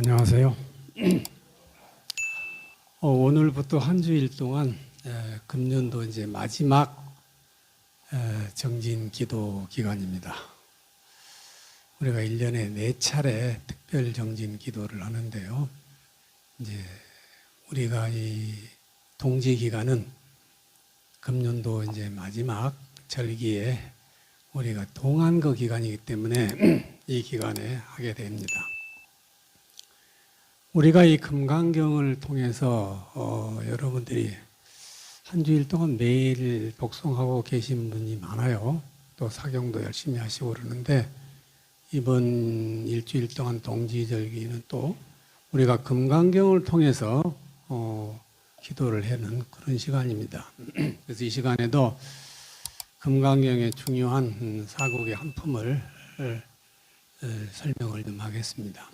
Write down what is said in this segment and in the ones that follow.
안녕하세요. 오늘부터 한 주일 동안 금년도 이제 마지막 정진 기도 기간입니다. 우리가 1년에 4차례 특별 정진 기도를 하는데요. 이제 우리가 이 동지 기간은 금년도 이제 마지막 절기에 우리가 동안거 기간이기 때문에 이 기간에 하게 됩니다. 우리가 이 금강경을 통해서 여러분들이 한 주일 동안 매일 독송하고 계신 분이 많아요. 또 사경도 열심히 하시고 그러는데 이번 일주일 동안 동지절기는 또 우리가 금강경을 통해서 기도를 하는 그런 시간입니다. 그래서 이 시간에도 금강경의 중요한 사국의 한 품을 설명을 좀 하겠습니다.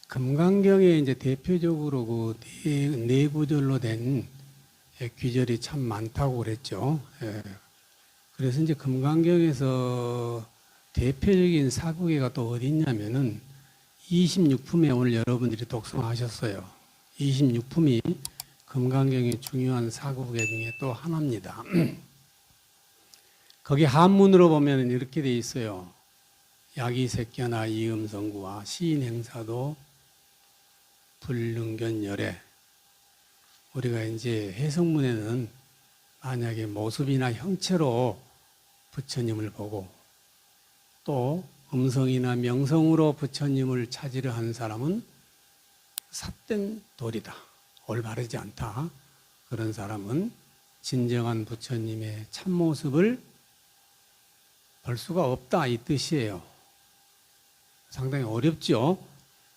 금강경에 이제 대표적으로 그 네 구절로 된 귀절이 참 많다고 그랬죠. 그래서 이제 금강경에서 대표적인 사국예가 또 어디 있냐면은 26품에 오늘 여러분들이 독송하셨어요. 26품이 금강경의 중요한 사국예 중에 또 하나입니다. 거기 한문으로 보면 이렇게 돼 있어요. 야기색견화 이음성구와 시인행사도 불능견열애. 우리가 이제 해석문에는 만약에 모습이나 형체로 부처님을 보고 또 음성이나 명성으로 부처님을 찾으려 하는 사람은 삿된 돌이다. 올바르지 않다. 그런 사람은 진정한 부처님의 참모습을 볼 수가 없다. 이 뜻이에요. 상당히 어렵죠.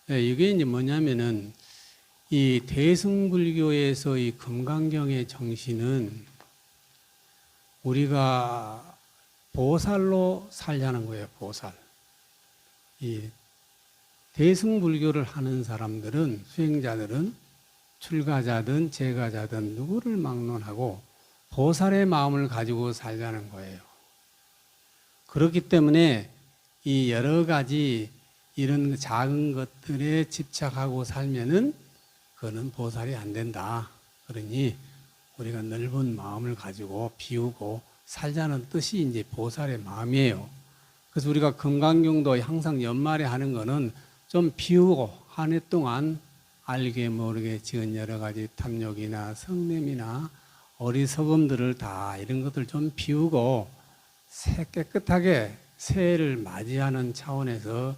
이게 이제 뭐냐면은 이 대승불교에서 이 금강경의 정신은 우리가 보살로 살자는 거예요. 보살. 이 대승불교를 하는 사람들은 수행자들은 출가자든 재가자든 누구를 막론하고 보살의 마음을 가지고 살자는 거예요. 그렇기 때문에 이 여러 가지 이런 작은 것들에 집착하고 살면은 그거는 보살이 안 된다. 그러니 우리가 넓은 마음을 가지고 비우고 살자는 뜻이 이제 보살의 마음이에요. 그래서 우리가 금강경도 항상 연말에 하는 거는 좀 비우고 한 해 동안 알게 모르게 지은 여러 가지 탐욕이나 성냄이나 어리석음들을 다 이런 것들 좀 비우고 깨끗하게 새해를 맞이하는 차원에서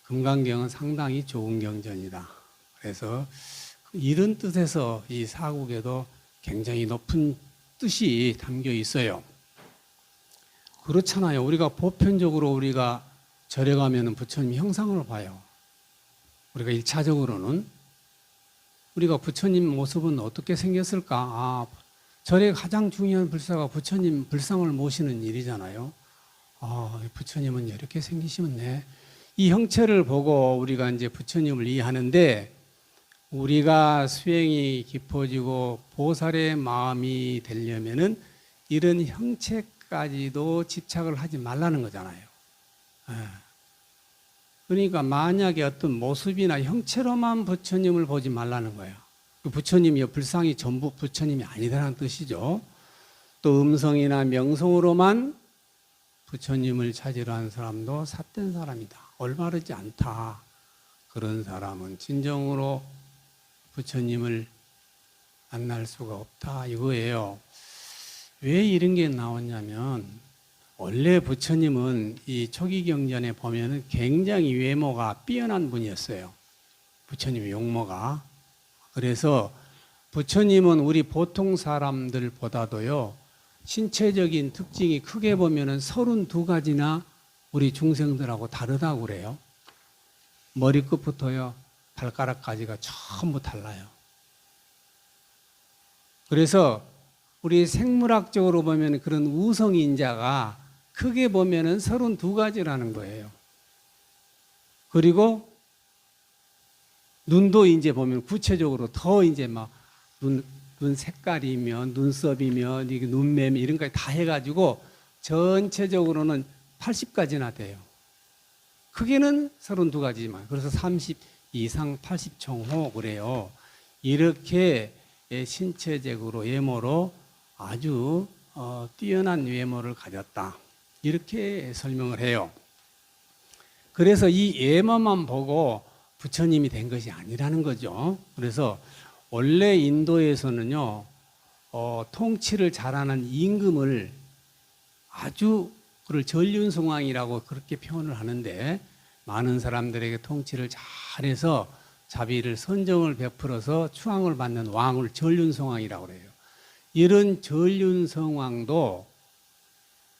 금강경은 상당히 좋은 경전이다. 그래서 이런 뜻에서 이 사국에도 굉장히 높은 뜻이 담겨 있어요. 그렇잖아요. 우리가 보편적으로 우리가 절에 가면 부처님 형상을 봐요. 우리가 1차적으로는 우리가 부처님 모습은 어떻게 생겼을까? 절에 가장 중요한 불사가 부처님 불상을 모시는 일이잖아요. 부처님은 이렇게 생기시면 이 형체를 보고 우리가 이제 부처님을 이해하는데 우리가 수행이 깊어지고 보살의 마음이 되려면은 이런 형체까지도 집착을 하지 말라는 거잖아요. 그러니까 만약에 어떤 모습이나 형체로만 부처님을 보지 말라는 거예요. 그 부처님이 불상이 전부 부처님이 아니다라는 뜻이죠. 또 음성이나 명성으로만 부처님을 찾으려 하는 사람도 삿된 사람이다. 올바르지 않다. 그런 사람은 진정으로 부처님을 만날 수가 없다. 이거예요. 왜 이런 게 나왔냐면 원래 부처님은 이 초기 경전에 보면은 굉장히 외모가 뛰어난 분이었어요. 부처님의 용모가. 그래서 부처님은 우리 보통 사람들보다도요, 신체적인 특징이 크게 보면은 32가지나 우리 중생들하고 다르다고 그래요. 머리끝부터요, 발가락까지가 전부 달라요. 그래서 우리 생물학적으로 보면 그런 우성인자가 크게 보면은 32가지라는 거예요. 그리고 눈도 이제 보면 구체적으로 더 이제 막 눈 색깔이며 눈썹이며 이게 눈매미 이런 거 다 해가지고 전체적으로는 80가지나 돼요. 크기는 32가지만. 그래서 30 이상 80종호 그래요. 이렇게 신체적으로 외모로 아주 뛰어난 외모를 가졌다. 이렇게 설명을 해요. 그래서 이 외모만 보고 부처님이 된 것이 아니라는 거죠. 그래서 원래 인도에서는요, 통치를 잘하는 임금을 아주 그걸 전륜성왕이라고 그렇게 표현을 하는데, 많은 사람들에게 통치를 잘해서 자비를 선정을 베풀어서 추앙을 받는 왕을 전륜성왕이라고 그래요. 이런 전륜성왕도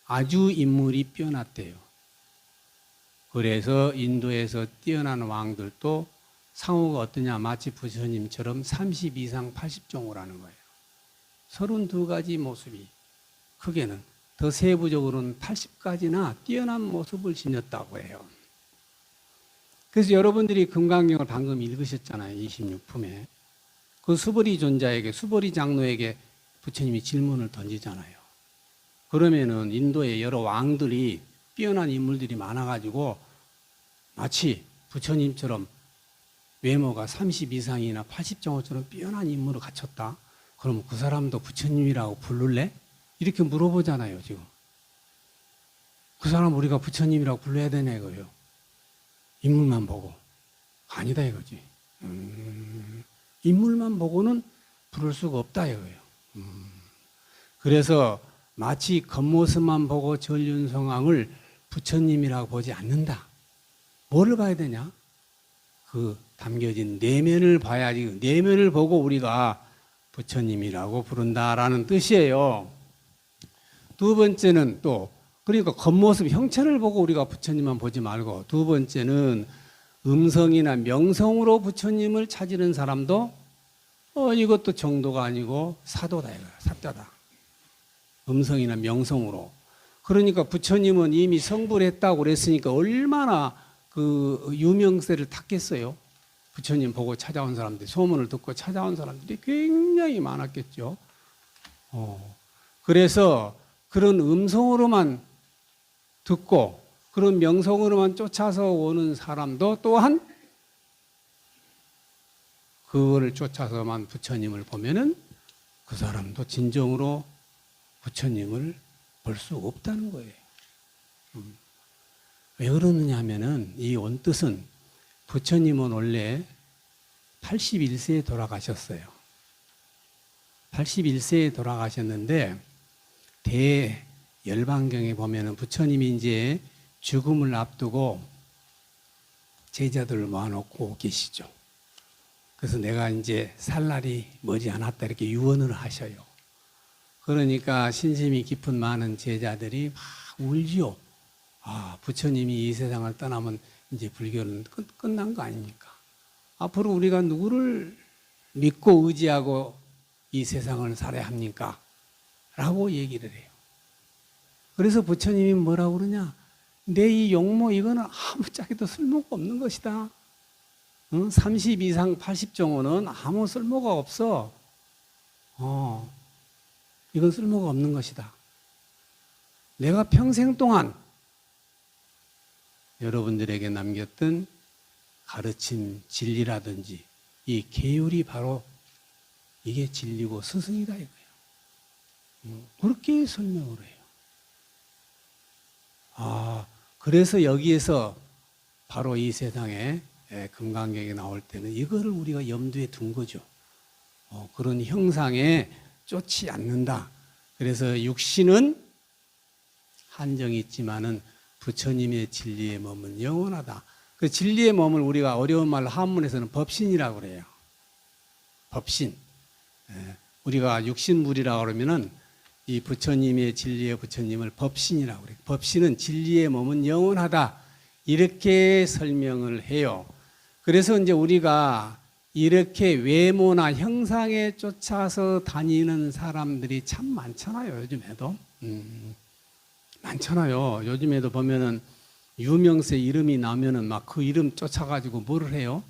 아주 인물이 뛰어났대요. 그래서 인도에서 뛰어난 왕들도 상호가 어떠냐, 마치 부처님처럼 30 이상 80종호라는 거예요. 32가지 모습이, 크게는 더 세부적으로는 80가지나 뛰어난 모습을 지녔다고 해요. 그래서 여러분들이 금강경을 방금 읽으셨잖아요. 26품에. 그 수보리 존자에게, 수보리 장로에게 부처님이 질문을 던지잖아요. 그러면은 인도의 여러 왕들이, 뛰어난 인물들이 많아가지고 마치 부처님처럼 외모가 30 이상이나 80종호처럼 뛰어난 인물을 갖췄다. 그럼 그 사람도 부처님이라고 부를래? 이렇게 물어보잖아요, 지금. 그 사람 우리가 부처님이라고 불러야 되냐 이거예요. 인물만 보고. 아니다 이거지. 인물만 보고는 부를 수가 없다 이거예요. 그래서 마치 겉모습만 보고 전륜성왕을 부처님이라고 보지 않는다. 뭐를 봐야 되냐? 그 담겨진 내면을 봐야지. 내면을 보고 우리가 부처님이라고 부른다라는 뜻이에요. 두 번째는 또, 그러니까 겉모습 형체를 보고 우리가 부처님만 보지 말고, 두 번째는 음성이나 명성으로 부처님을 찾는 사람도 이것도 정도가 아니고 사도다 이거야. 사자다. 음성이나 명성으로. 그러니까 부처님은 이미 성불 했다고 그랬으니까 얼마나 그 유명세를 탔겠어요. 부처님 보고 찾아온 사람들이, 소문을 듣고 찾아온 사람들이 굉장히 많았겠죠. 그래서 그런 음성으로만 듣고 그런 명성으로만 쫓아서 오는 사람도 또한 그거를 쫓아서만 부처님을 보면은 그 사람도 진정으로 부처님을 볼 수 없다는 거예요. 왜 그러느냐 하면은 이 원뜻은 부처님은 원래 81세에 돌아가셨어요. 81세에 돌아가셨는데 대열반경에 보면은 부처님이 이제 죽음을 앞두고 제자들을 모아놓고 계시죠. 그래서 내가 이제 살 날이 머지않았다 이렇게 유언을 하셔요. 그러니까 신심이 깊은 많은 제자들이 막 울지요. 아, 부처님이 이 세상을 떠나면 이제 불교는 끝난 거 아닙니까? 앞으로 우리가 누구를 믿고 의지하고 이 세상을 살아야 합니까? 라고 얘기를 해요. 그래서 부처님이 뭐라고 그러냐? 내 이 용모 이거는 아무짝에도 쓸모가 없는 것이다. 30 이상 80종호는 아무 쓸모가 없어. 이건 쓸모가 없는 것이다. 내가 평생 동안 여러분들에게 남겼던 가르침, 진리라든지 이 계율이 바로 이게 진리고 스승이다 이거예요. 그렇게 설명을 해요. 그래서 여기에서 바로 이 세상에 금강경에 나올 때는 이거를 우리가 염두에 둔 거죠. 그런 형상에 쫓지 않는다. 그래서 육신은 한정이 있지만은 부처님의 진리의 몸은 영원하다. 그 진리의 몸을 우리가 어려운 말로 한문에서는 법신이라고 그래요. 법신. 우리가 육신물이라고 그러면은 이 부처님의 진리의 부처님을 법신이라고 그래요. 법신은 진리의 몸은 영원하다. 이렇게 설명을 해요. 그래서 이제 우리가 이렇게 외모나 형상에 쫓아서 다니는 사람들이 참 많잖아요. 요즘에도. 많잖아요. 요즘에도 보면은 유명세 이름이 나면은 막 그 이름 쫓아가지고 뭐를 해요?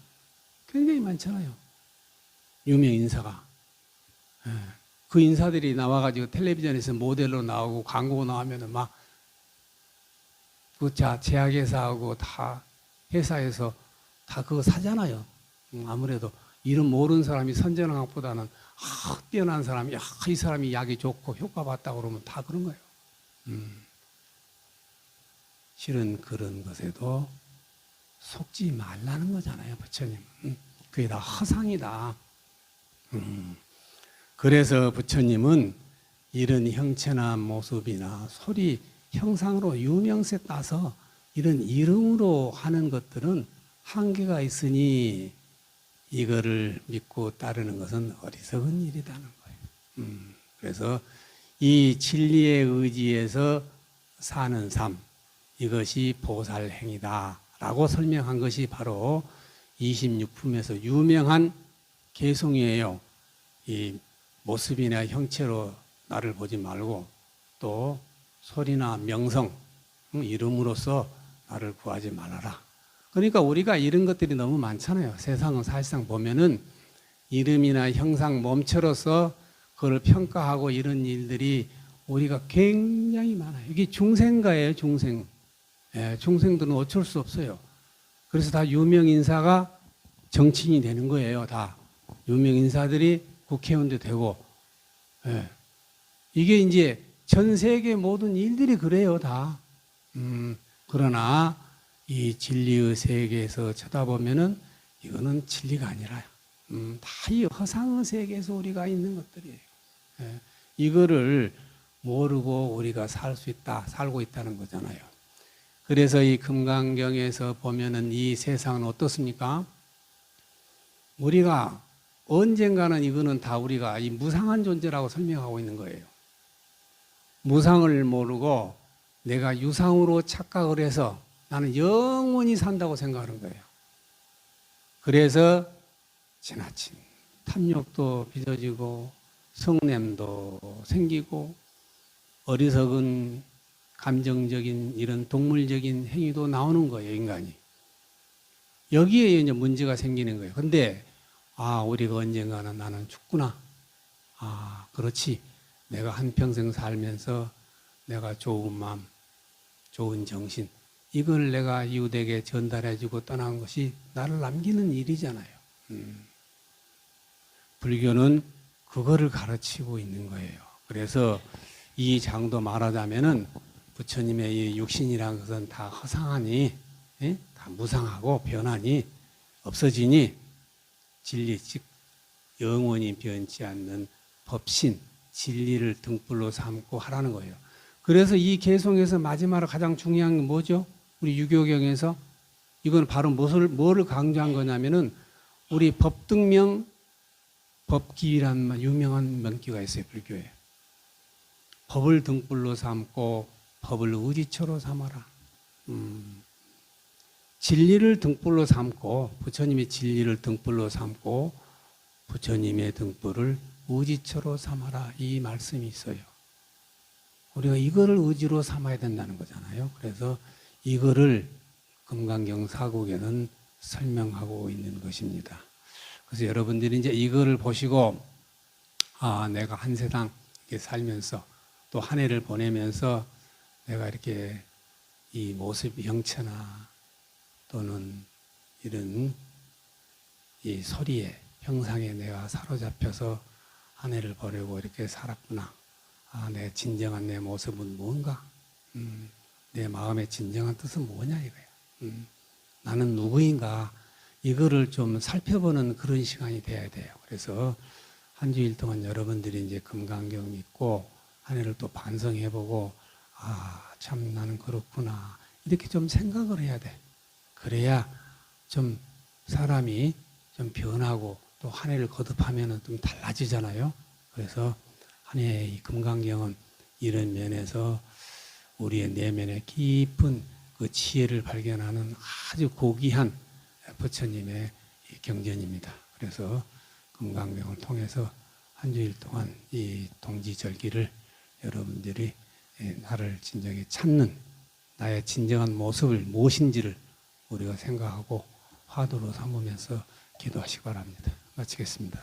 굉장히 많잖아요. 유명 인사가. 그 인사들이 나와가지고 텔레비전에서 모델로 나오고 광고 나오면은 막 그 제약회사하고 다 회사에서 다 그거 사잖아요. 아무래도 이름 모르는 사람이 선전한 것보다는 뛰어난 사람이 이 사람이 약이 좋고 효과 봤다 그러면 다 그런 거예요. 실은 그런 것에도 속지 말라는 거잖아요, 부처님. 그게 다 허상이다. 그래서 부처님은 이런 형체나 모습이나 소리, 형상으로 유명세 따서 이런 이름으로 하는 것들은 한계가 있으니 이거를 믿고 따르는 것은 어리석은 일이라는 거예요. 그래서 이 진리에 의지해서 사는 삶, 이것이 보살행위다라고 설명한 것이 바로 26품에서 유명한 개송이에요. 이 모습이나 형체로 나를 보지 말고 또 소리나 명성, 이름으로써 나를 구하지 말아라. 그러니까 우리가 이런 것들이 너무 많잖아요. 세상은 사실상 보면은 이름이나 형상, 몸체로서 그걸 평가하고 이런 일들이 우리가 굉장히 많아요. 이게 중생가예요, 중생. 예, 중생들은 어쩔 수 없어요. 그래서 다 유명 인사가 정치인이 되는 거예요, 다. 유명 인사들이 국회의원도 되고. 예. 이게 이제 전 세계 모든 일들이 그래요, 다. 그러나 이 진리의 세계에서 쳐다보면은 이거는 진리가 아니라, 다 이 허상의 세계에서 우리가 있는 것들이에요. 예. 이거를 모르고 우리가 살고 있다는 거잖아요. 그래서 이 금강경에서 보면은 이 세상은 어떻습니까? 우리가 언젠가는 이거는 다 우리가 이 무상한 존재라고 설명하고 있는 거예요. 무상을 모르고 내가 유상으로 착각을 해서 나는 영원히 산다고 생각하는 거예요. 그래서 지나친 탐욕도 빚어지고 성냄도 생기고 어리석은 감정적인 이런 동물적인 행위도 나오는 거예요, 인간이. 여기에 이제 문제가 생기는 거예요. 근데 우리가 언젠가는 나는 죽구나. 그렇지. 내가 한평생 살면서 내가 좋은 마음, 좋은 정신, 이걸 내가 이웃에게 전달해주고 떠난 것이 나를 남기는 일이잖아요. 불교는 그거를 가르치고 있는 거예요. 그래서 이 장도 말하자면은 부처님의 이 육신이라는 것은 다 허상하니, 다 무상하고 변하니, 없어지니, 진리, 즉 영원히 변치 않는 법신, 진리를 등불로 삼고 하라는 거예요. 그래서 이 개송에서 마지막으로 가장 중요한 게 뭐죠? 우리 유교경에서 이건 바로 뭐를 강조한 거냐면은 우리 법등명, 법기라는 유명한 명기가 있어요, 불교에. 법을 등불로 삼고 법을 의지처로 삼아라. 진리를 등불로 삼고 부처님의 진리를 등불로 삼고 부처님의 등불을 의지처로 삼아라, 이 말씀이 있어요. 우리가 이거를 의지로 삼아야 된다는 거잖아요. 그래서 이거를 금강경 사국에는 설명하고 있는 것입니다. 그래서 여러분들이 이제 이거를 보시고 내가 한 세상 이렇게 살면서 또 한 해를 보내면서 내가 이렇게 이 모습 형체나 또는 이런 이 소리에 형상에 내가 사로잡혀서 한 해를 보내고 이렇게 살았구나. 내 진정한 내 모습은 뭔가? 내 마음의 진정한 뜻은 뭐냐 이거야. 나는 누구인가? 이거를 좀 살펴보는 그런 시간이 돼야 돼요. 그래서 한 주일 동안 여러분들이 이제 금강경 믿고 한 해를 또 반성해보고 참 나는 그렇구나 이렇게 좀 생각을 해야 돼. 그래야 좀 사람이 좀 변하고 또 한 해를 거듭하면은 좀 달라지잖아요. 그래서 한 해의 이 금강경은 이런 면에서 우리의 내면의 깊은 그 지혜를 발견하는 아주 고귀한 부처님의 경전입니다. 그래서 금강경을 통해서 한 주일 동안 이 동지절기를 여러분들이 나를 진정히 찾는 나의 진정한 모습을 무엇인지를 우리가 생각하고 화두로 삼으면서 기도하시기 바랍니다. 마치겠습니다.